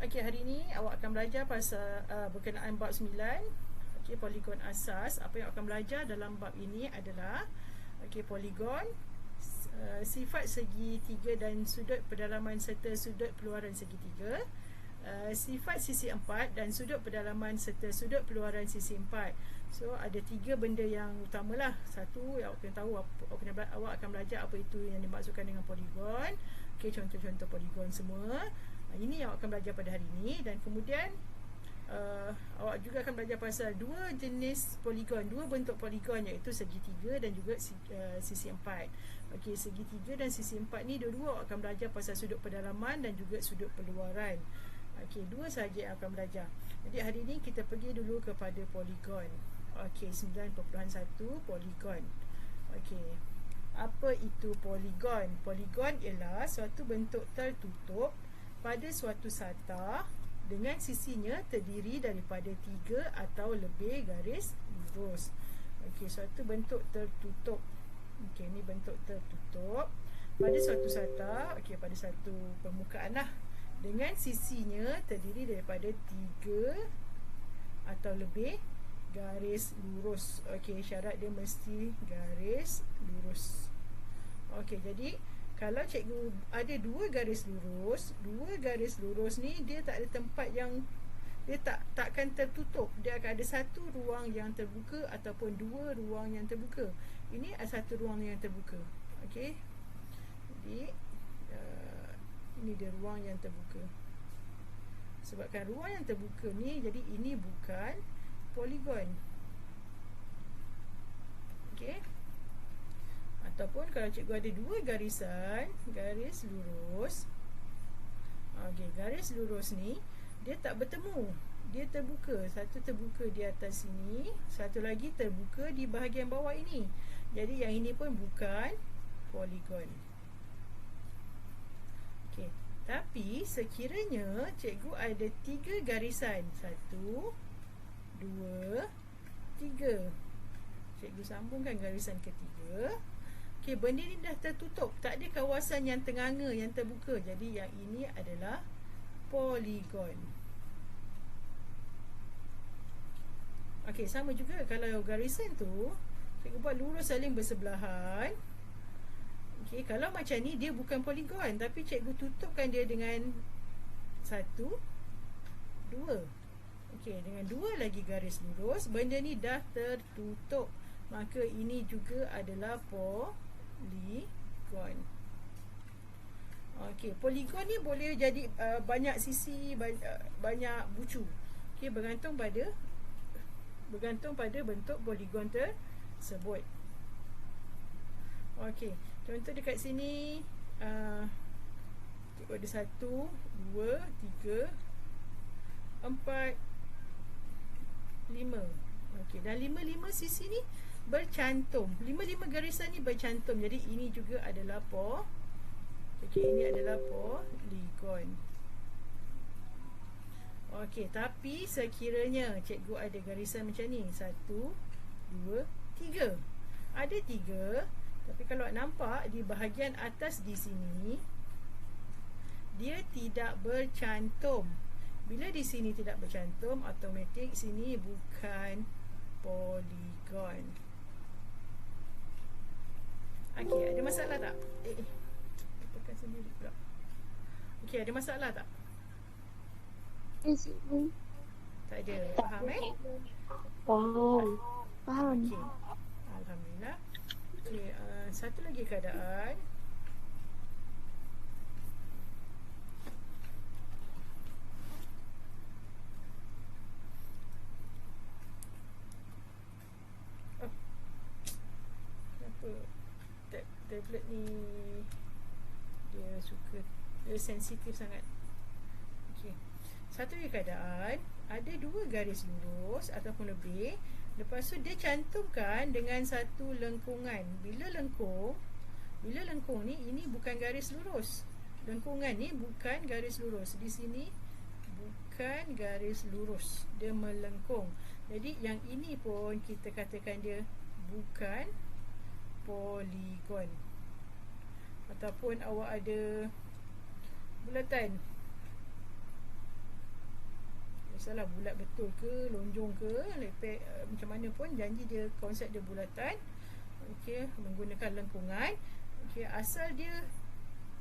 Okey, hari ni awak akan belajar pasal berkenaan bab 9. Okey, poligon asas. Apa yang awak akan belajar dalam bab ini adalah poligon, sifat segi tiga dan sudut pedalaman serta sudut peluaran segitiga, sifat sisi empat dan sudut pedalaman serta sudut peluaran sisi empat. So ada tiga benda yang utamalah. Satu yang awak kena tahu, awak akan belajar apa itu yang dimaksudkan dengan poligon. Okey, contoh-contoh poligon semua. Ini yang awak akan belajar pada hari ini. Dan kemudian awak juga akan belajar pasal dua jenis poligon, dua bentuk poligon, iaitu segitiga dan juga sisi empat. Okey, segitiga dan sisi empat ni dua-dua awak akan belajar pasal sudut pedalaman dan juga sudut peluaran. Okey, dua sahaja yang akan belajar. Jadi hari ini kita pergi dulu kepada poligon. Okey, 9.1 poligon. Okey, apa itu poligon? Poligon ialah suatu bentuk tertutup pada suatu sata dengan sisinya terdiri daripada tiga atau lebih garis lurus. Okey, suatu bentuk tertutup. Okey, ni bentuk tertutup pada suatu sata, okey, pada satu permukaan lah, dengan sisinya terdiri daripada tiga atau lebih garis lurus. Okey, syarat dia mesti garis lurus. Okey, jadi kalau cikgu ada dua garis lurus ni dia tak ada tempat yang dia takkan tertutup. Dia akan ada satu ruang yang terbuka ataupun dua ruang yang terbuka. Ini satu ruang yang terbuka. Okey. Jadi ini dia ruang yang terbuka. Sebabkan ruang yang terbuka ni, jadi ini bukan poligon. Okey. Ataupun kalau cikgu ada dua garisan, garis lurus. Okey, garis lurus ni dia tak bertemu. Dia terbuka. Satu terbuka di atas sini, satu lagi terbuka di bahagian bawah ini. Jadi yang ini pun bukan poligon. Okey, tapi sekiranya cikgu ada tiga garisan, 1, 2, 3. Cikgu sambungkan garisan ketiga. Okey, benda ni dah tertutup, tak ada kawasan yang tenganga, yang terbuka. Jadi yang ini adalah poligon. Okey, sama juga kalau garisan tu cikgu buat lurus saling bersebelahan. Okey, kalau macam ni dia bukan poligon, tapi cikgu tutupkan dia dengan 1, 2. Okey, dengan 2 lagi garis lurus, benda ni dah tertutup. Maka ini juga adalah poligon. Okey, poligon ni boleh jadi banyak sisi, banyak bucu. Okey, bergantung pada bentuk poligon tersebut. Okey, contoh dekat sini cikgu ada 1, 2, 3, 4, 5. Okey, dan 5 sisi ni bercantum. 5 garisan ni bercantum. Jadi ini juga adalah ini adalah poligon. Okey, tapi sekiranya cikgu ada garisan macam ni, 1, 2, 3. Ada 3, tapi kalau nampak di bahagian atas di sini dia tidak bercantum. Bila di sini tidak bercantum, automatik sini bukan poligon. Okey, ada masalah tak? Tekan sendiri pula. Okey, ada masalah tak? Tak ada. Faham Faham. Okey. Alhamdulillah. Okey, satu lagi keadaan. Tablet ni dia sensitif sangat. Okey. Satu lagi keadaan, ada dua garis lurus ataupun lebih, lepas tu dia cantumkan dengan satu lengkungan. Bila lengkung ni, ini bukan garis lurus. Lengkungan ni bukan garis lurus. Di sini bukan garis lurus. Dia melengkung. Jadi yang ini pun kita katakan dia bukan poligon. Ataupun awak ada bulatan. kisahlah bulat betul ke, lonjong ke, lepek macam mana pun, janji dia konsep dia bulatan. Okey, menggunakan lengkungan. Okey, asal dia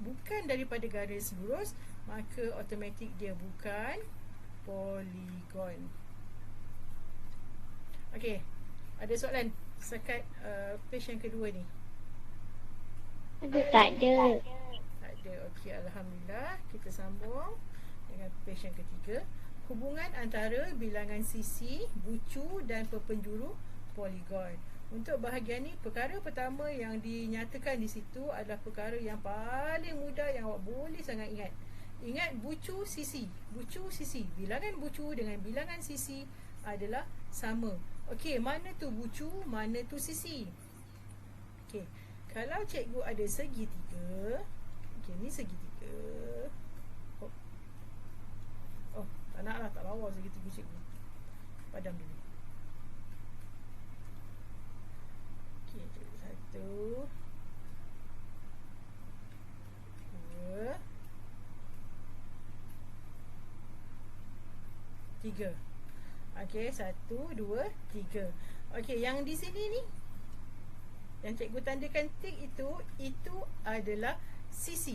bukan daripada garis lurus, maka automatik dia bukan poligon. Okey, ada soalan sekat page yang kedua ni? Tak ada. Tak ada. Okey, alhamdulillah. Kita sambung dengan page yang ketiga. Hubungan antara bilangan sisi, bucu dan perpenjuru poligon. Untuk bahagian ni, perkara pertama yang dinyatakan di situ adalah perkara yang paling mudah yang awak boleh sangat ingat. Ingat bucu sisi. Bucu sisi. Bilangan bucu dengan bilangan sisi adalah sama. Okey, mana tu bucu, mana tu sisi? Okey, kalau cikgu ada segitiga. Okey, ni segitiga. Oh, tak nak lah, tak lawa segitiga cikgu. Padam dulu. Okey, cikgu 1 2 3. Okey, 1 2 3. Okey, yang di sini ni, yang cikgu tandakan tik itu adalah sisi.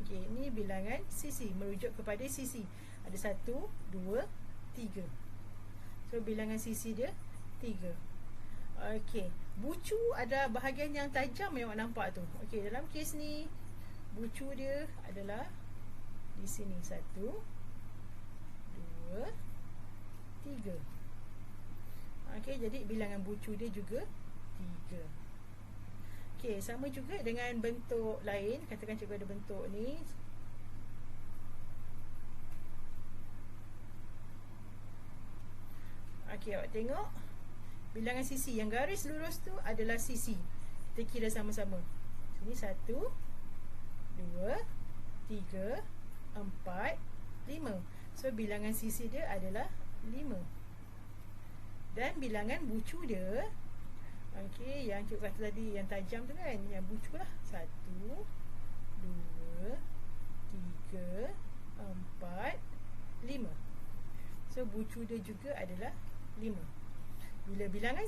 Okey, ini bilangan sisi, merujuk kepada sisi. Ada 1 2 3. So bilangan sisi dia 3. Okey, bucu ada bahagian yang tajam yang awak nampak tu. Okey, dalam kes ni bucu dia adalah di sini 1 2 3. Okey, jadi bilangan bucu dia juga 3. Okey, sama juga dengan bentuk lain. Katakan cikgu ada bentuk ni. Okey, awak tengok bilangan sisi yang garis lurus tu adalah sisi. Kita kira sama-sama. Sini 1 2 3 4 5. So bilangan sisi dia adalah 5. Dan bilangan bucu dia, okey, yang cikgu kata tadi yang tajam tu kan, yang bucu lah 1 2 3 4 5. So bucu dia juga adalah 5. Bila bilangan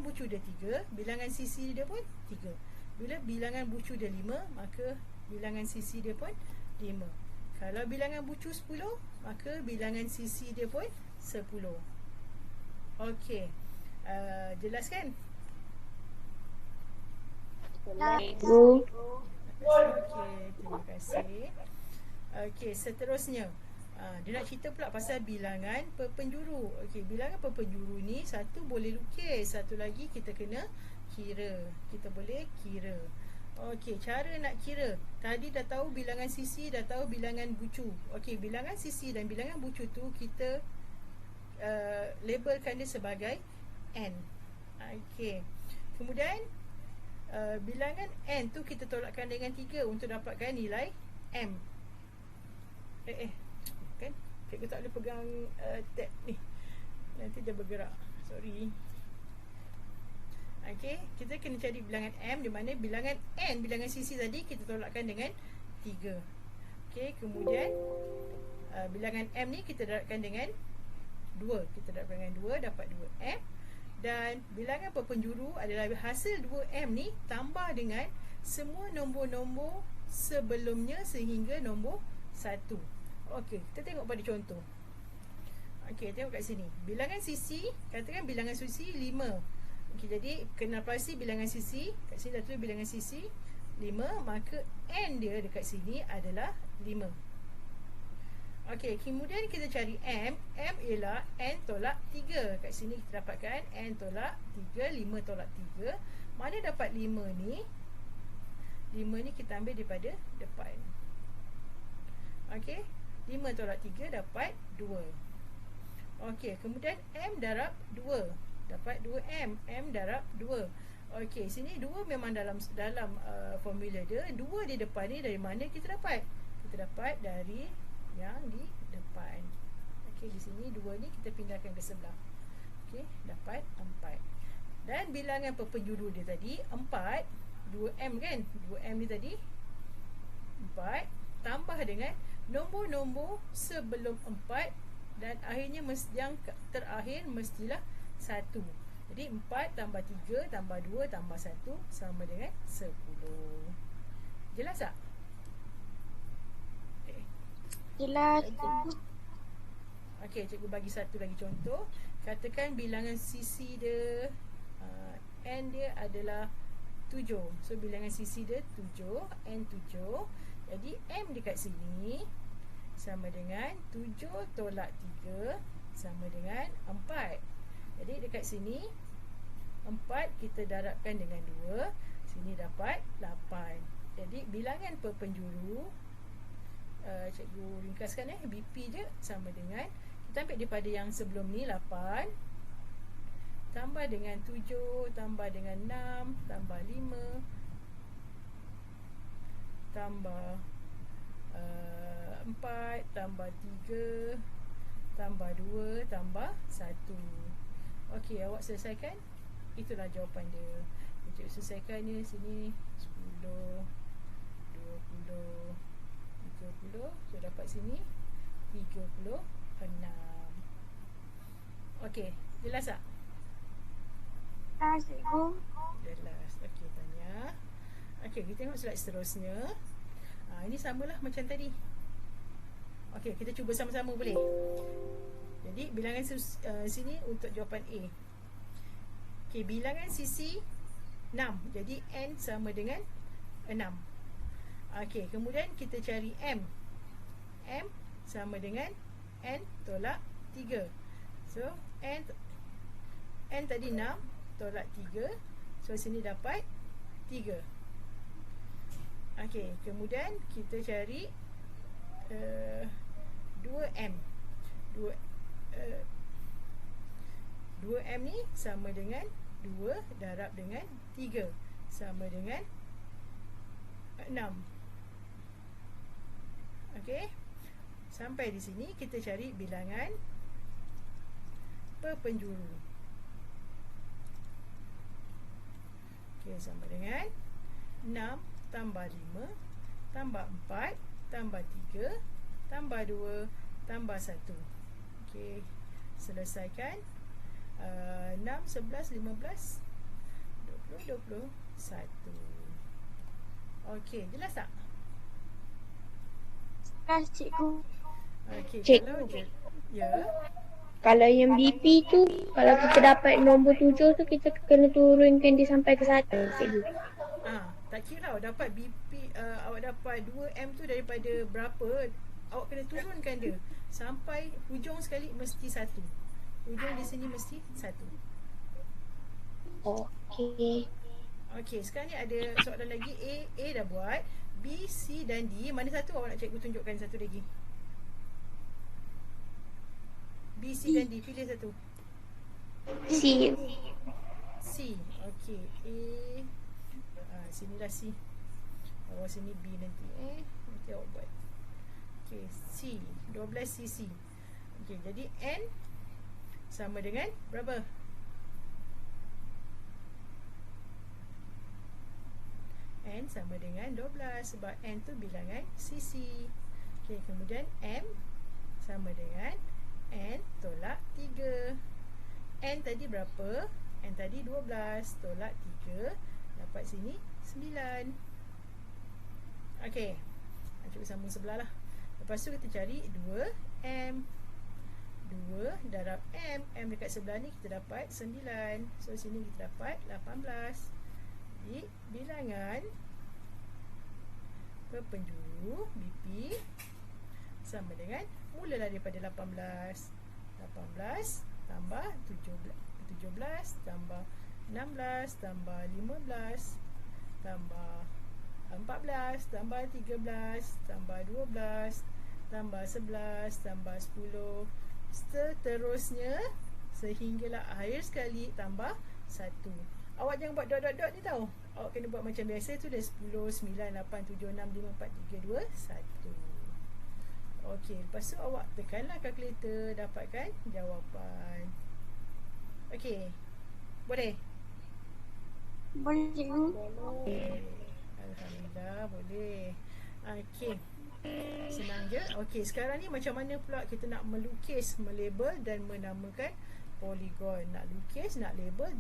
bucu dia 3, bilangan sisi dia pun 3. Bila bilangan bucu dia 5, maka bilangan sisi dia pun 5. Kalau bilangan bucu 10, maka bilangan sisi dia pun 10. Okey, jelas kan? Cikgu. Okey, terima kasih. Okey, seterusnya dia nak cerita pula pasal bilangan perpenjuru. Okey, bilangan perpenjuru ni satu boleh lukis, satu lagi kita kena kira. Kita boleh kira. Okey, cara nak kira. Tadi dah tahu bilangan sisi, dah tahu bilangan bucu. Okey, bilangan sisi dan bilangan bucu tu kita labelkan dia sebagai N. Okey. Kemudian bilangan N tu kita tolakkan dengan 3 untuk dapatkan nilai M. Kan? Cikgu tak boleh pegang tab ni. Nanti dia bergerak. Sorry. Okey, kita kena cari bilangan M, di mana bilangan N, bilangan sisi tadi kita tolakkan dengan 3. Okey, kemudian bilangan M ni kita dapatkan dengan 2. Kita dapatkan dengan 2, dapat 2M. Dan bilangan perpenjuru adalah hasil 2M ni tambah dengan semua nombor-nombor sebelumnya sehingga nombor 1. Okey, kita tengok pada contoh. Okey, tengok kat sini. Bilangan sisi, katakan bilangan sisi 5. Okey, jadi kena pasti bilangan sisi. Kat sini dah tulis bilangan sisi 5, maka N dia dekat sini adalah 5. Okey, kemudian kita cari M. M ialah N tolak 3. Kat sini kita dapatkan N tolak 3, 5 tolak 3. Mana dapat 5 ni? 5 ni kita ambil daripada depan. Okey, 5 tolak 3 dapat 2. Okey, kemudian M darab 2. Dapat 2M. M darab 2. Okey, sini 2 memang dalam formula dia. 2 di depan ni dari mana kita dapat? Kita dapat dari yang di depan. Okey, di sini 2 ni kita pindahkan ke sebelah. Okey, dapat 4. Dan bilangan perpenjuru dia tadi 4, 2M kan? 2M ni tadi 4 tambah dengan nombor-nombor sebelum 4 Dan akhirnya yang terakhir mestilah 1. Jadi 4 tambah 3 tambah 2 tambah 1 sama dengan 10. Jelas tak? Jelas cikgu. Okey, cikgu bagi satu lagi contoh. Katakan bilangan sisi dia N dia adalah 7. So bilangan sisi dia 7, N 7. Jadi M dekat sini sama dengan 7 tolak 3 sama dengan 4. Jadi dekat sini 4 kita darabkan dengan 2, sini dapat 8. Jadi bilangan perpenjuru, cikgu ringkaskan BP je sama dengan, kita ambil daripada yang sebelum ni 8 tambah dengan 7 tambah dengan 6 tambah 5 tambah 4 tambah 3 tambah 2 tambah 1. Okey, awak selesaikan. Itulah jawapan dia. Cikgu selesaikan ni sini 10, 20, 30. So dapat sini 36. Okey, jelas tak? Jelas cikgu. Jelas. Okey, tanya. Okey, kita tengok slide seterusnya. Ini samalah macam tadi. Okey, kita cuba sama-sama boleh? Jadi bilangan sini untuk jawapan A. Okey, bilangan sisi 6. Jadi N sama dengan 6. Okey, kemudian kita cari M. M sama dengan N tolak 3. So N tadi 6 tolak 3. So sini dapat 3. Okey, kemudian kita cari 2M. 2M ni sama dengan 2 darab dengan 3 sama dengan 6. Okey. Sampai di sini kita cari bilangan perpenjuru. Okey, sama dengan 6 tambah 5 tambah 4 tambah 3 tambah 2 tambah 1. Okey, selesaikan. 6, 11, 15, 20, 21. Okey, jelas tak? Jelas cikgu. Okey, Cikgu. ya. Kalau yang BP tu, kalau kita dapat nombor 7 tu, kita kena turunkan dia sampai ke 1, cikgu. Tak kira dapat BP, awak dapat 2M tu daripada berapa, awak kena turunkan dia sampai hujung sekali mesti 1. Hujung di sini mesti 1. Okey. Okey, sekarang ni ada soalan lagi. A dah buat. B, C dan D, mana satu awak nak cikgu tunjukkan satu lagi? B, C dan D, pilih satu. C. C. Okey, A. Sinilah C. Bawah sini B nanti. Nanti awak buat. Okey, C. 12 cc. Okey, jadi N sama dengan berapa? N sama dengan 12 sebab N tu bilangan cc. Okey, kemudian M sama dengan N tolak 3. N tadi berapa? N tadi 12 tolak 3. Dapat sini 9. Okey, cuba sambung sebelah lah. Lepas tu kita cari 2M. 2 darab M. M dekat sebelah ni kita dapat 9. So sini kita dapat 18. Jadi bilangan perpenjuru BP sama dengan, mulalah daripada 18. 18 tambah 17 tambah 16 tambah 15 tambah 14 tambah 13 tambah 12 tambah 11 tambah 10, seterusnya sehinggalah akhir sekali tambah 1. Awak jangan buat dot-dot-dot ni tau. Awak kena buat macam biasa tu, dah 10, 9, 8, 7, 6, 5, 4, 3, 2, 1. Okey, lepas tu awak tekanlah kalkulator, dapatkan jawapan. Okey, boleh? Boleh cikgu. Boleh. Alhamdulillah, boleh. Okey. Senang je. Okey, sekarang ni macam mana pula kita nak melukis, melabel dan menamakan poligon. Nak lukis, nak label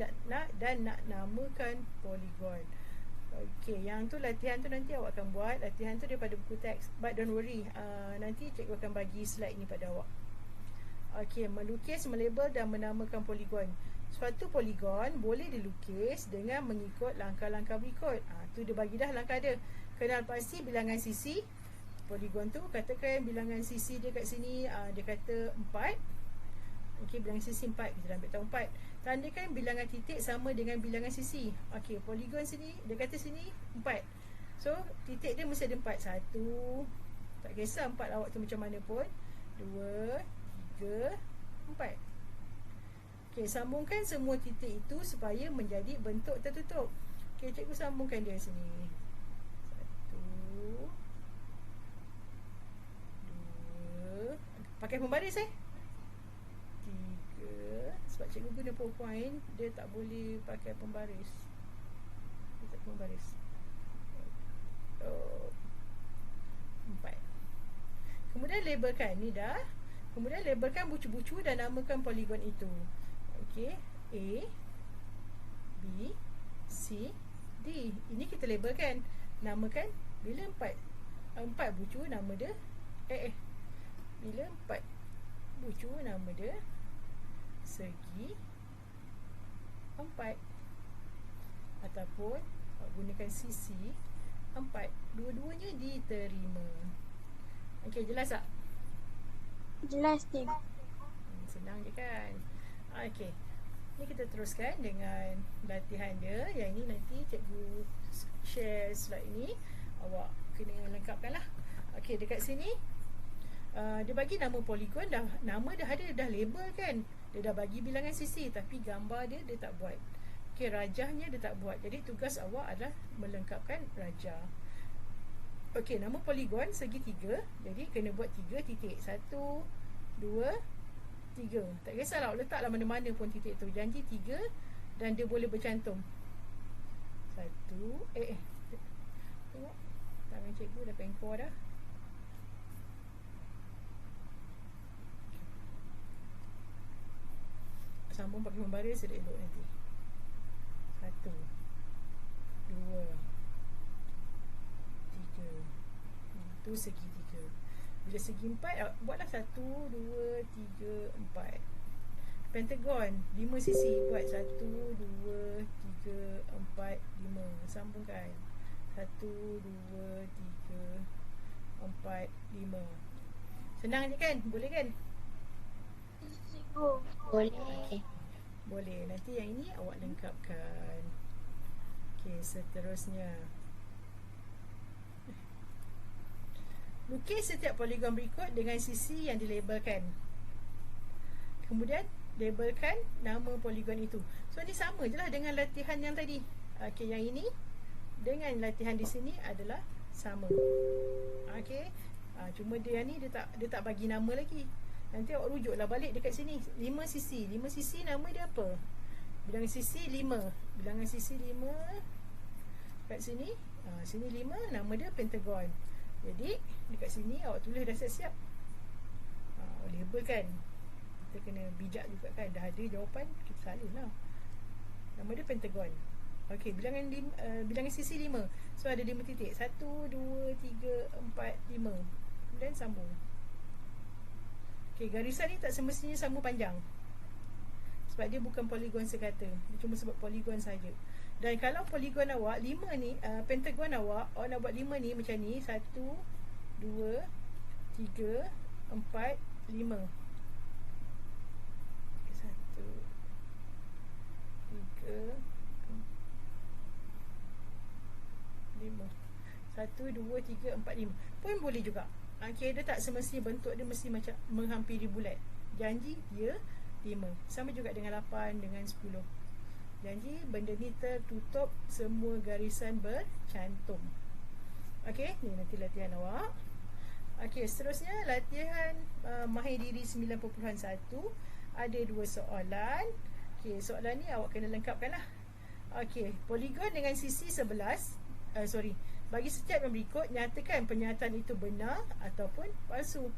dan nak namakan poligon. Okey, yang tu latihan tu nanti awak akan buat. Latihan tu daripada buku teks. But don't worry, nanti cikgu akan bagi slide ni pada awak. Okey, melukis, melabel dan menamakan poligon. Suatu poligon boleh dilukis dengan mengikut langkah-langkah berikut. Tu dia bagi dah langkah dia. Kenal pasti bilangan sisi poligon tu. Katakan bilangan sisi dia kat sini, dia kata 4. Okey, bilangan sisi 4. Kita dah ambil tahu 4. Tandakan bilangan titik sama dengan bilangan sisi. Okey, poligon sini, dia kata sini 4. So, titik dia mesti ada 4. 1. Tak kisah 4 awak tu macam mana pun. 2, 3, 4. Okey, sambungkan semua titik itu supaya menjadi bentuk tertutup. Okey, cikgu sambungkan dia sini. 1, 2. Pakai pembaris 3. Sebab cikgu guna PowerPoint, dia tak boleh pakai pembaris. Dia tak pembaris. 4. Kemudian labelkan. Ni dah. Kemudian labelkan bucu-bucu dan namakan poligon itu. Okey, A, B, C, D. Ini kita labelkan. Namakan. Bila 4 bucu, nama dia bila 4 bucu, nama dia segi 4. Ataupun gunakan sisi 4. Dua-duanya diterima. Okey, jelas tak? Jelas, cikgu. Senang je kan? Okey, ni kita teruskan dengan latihan dia. Yang ini nanti cikgu share slide ni. Awak kena lengkapkan lah. Okey, dekat sini dia bagi nama poligon dah. Nama dah ada, dah label kan. Dia dah bagi bilangan sisi, tapi gambar dia tak buat. Okey, rajahnya dia tak buat. Jadi tugas awak adalah melengkapkan rajah. Okey, nama poligon segi 3. Jadi kena buat 3 titik. 1, 2, 3. Tak kisahlah awak letaklah mana-mana pun titik tu. Janji 3 dan dia boleh bercantum. 1. Tengok. Tangan cikgu dah pengkor dah. Sambung pakai pembaris dia elok nanti. 1, 2, 3. Itu segi 3. Bila segi 4, buatlah 1, 2, 3, 4. Pentagon 5 sisi. Buat 1, 2, 3, 4, 5. Sambungkan 1, 2, 3, 4, 5. Senang je kan? Boleh kan? Cikgu. Boleh. Boleh. Nanti yang ini awak lengkapkan. Okey, seterusnya. Lukis setiap poligon berikut dengan sisi yang dilabelkan. Kemudian labelkan nama poligon itu. So ni sama je lah dengan latihan yang tadi. Okey, yang ini dengan latihan di sini adalah sama. Okey. Cuma dia ni dia tak bagi nama lagi. Nanti awak rujuklah balik dekat sini. 5 sisi. 5 sisi nama dia apa? Bilangan sisi 5. Bilangan sisi 5 kat sini. Sini 5, nama dia pentagon. Jadi dekat sini awak tulis dah siap-siap. Label kan. Kita kena bijak juga kan. Dah ada jawapan, kita salin lah. Nama dia pentagon. Okey, bilangan sisi 5. So ada 5 titik. 1, 2, 3, 4, 5. Kemudian sambung. Okey, garisan ni tak semestinya sama panjang. Sebab dia bukan poligon sekata. Dia cuma sebab poligon saja. Dan kalau poligon awak 5 ni, pentagon awak nak buat 5 ni macam ni. 1, 2, 3, 4, 5. 1, 3, 5. 1, 2, 3, 4, 5 pun boleh juga. Okey, dia tak semestinya bentuk dia mesti macam menghampiri bulat. Janji dia 5. Sama juga dengan 8, dengan 10. Janji benda ni tertutup, semua garisan bercantum. Okey, ni nanti latihan awak. Okey, seterusnya latihan mahir diri 9.1. Ada 2 soalan. Okey, soalan ni awak kena lengkapkan lah. Okey, poligon dengan sisi 11. Bagi setiap yang berikut, nyatakan pernyataan itu benar ataupun palsu.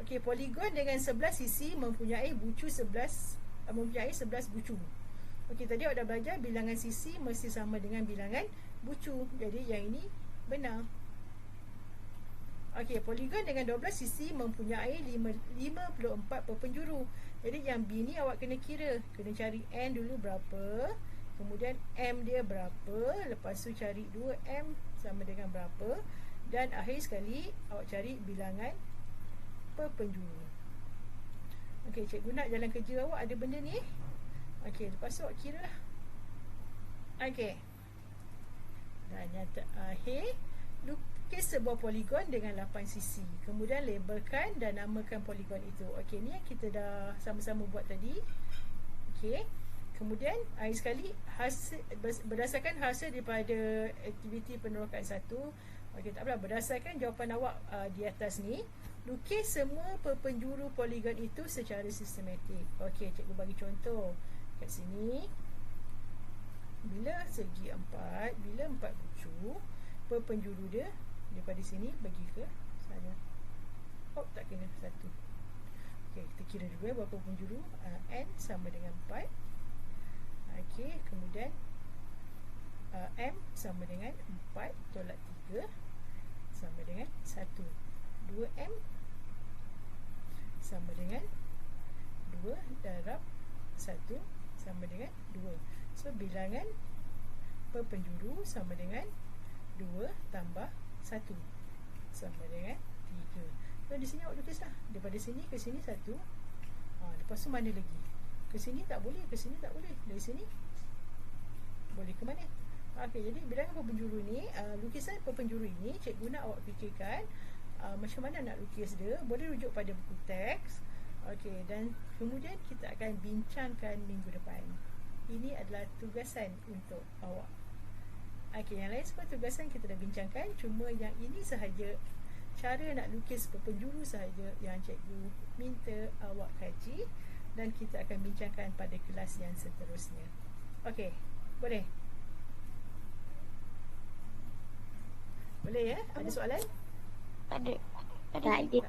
Okey, poligon dengan 11 sisi mempunyai 11 bucu. Okey, tadi awak dah belajar bilangan sisi mesti sama dengan bilangan bucu. Jadi yang ini benar. Okey, poligon dengan 12 sisi mempunyai 54 perpenjuru. Jadi yang B ni awak kena kira. Kena cari N dulu berapa, kemudian M dia berapa, lepas tu cari 2M sama dengan berapa, dan akhir sekali awak cari bilangan perpenjuru. Okey, cikgu nak jalan kerja awak ada benda ni. Okey, lepas tu awak kira lah. Okey. Dan nyata akhir, lukis sebuah poligon dengan 8 sisi. Kemudian labelkan dan namakan poligon itu. Okey, ni yang kita dah sama-sama buat tadi. Okey. Kemudian akhir sekali berdasarkan hasil daripada aktiviti penerokan 1. Okey, tak apalah, berdasarkan jawapan awak di atas ni, lukis semua perpenjuru poligon itu secara sistematik. Okey, cikgu bagi contoh. Kat sini, bila segi 4, bila 4 bucu, perpenjuru dia daripada sini bagi ke sana. Oh, tak kena 1. Okey, kita kira dulu berapa penjuru. N sama dengan 4. Okey, kemudian M sama dengan 4 tolak 3 sama dengan 1. 2M sama dengan 2 darab 1 sama dengan 2. So, bilangan perpenjuru sama dengan 2 tambah 1 sama dengan 3. So, di sini awak lukislah. Daripada sini ke sini 1. Lepas tu mana lagi? Ke sini tak boleh, ke sini tak boleh. Dari sini boleh ke mana? Okey, jadi bilangan perpenjuru ni, lukisan perpenjuru ini cikgu nak awak fikirkan macam mana nak lukis dia. Boleh rujuk pada buku teks. Okey, dan kemudian kita akan bincangkan minggu depan. Ini adalah tugasan untuk awak. Okey, yang lain semua tugasan kita dah bincangkan. Cuma yang ini sahaja cara nak lukis perpenjuru sahaja yang cikgu minta awak kaji, dan kita akan bincangkan pada kelas yang seterusnya. Okey, boleh? Boleh ya? Ada soalan? Ada. Tak ada.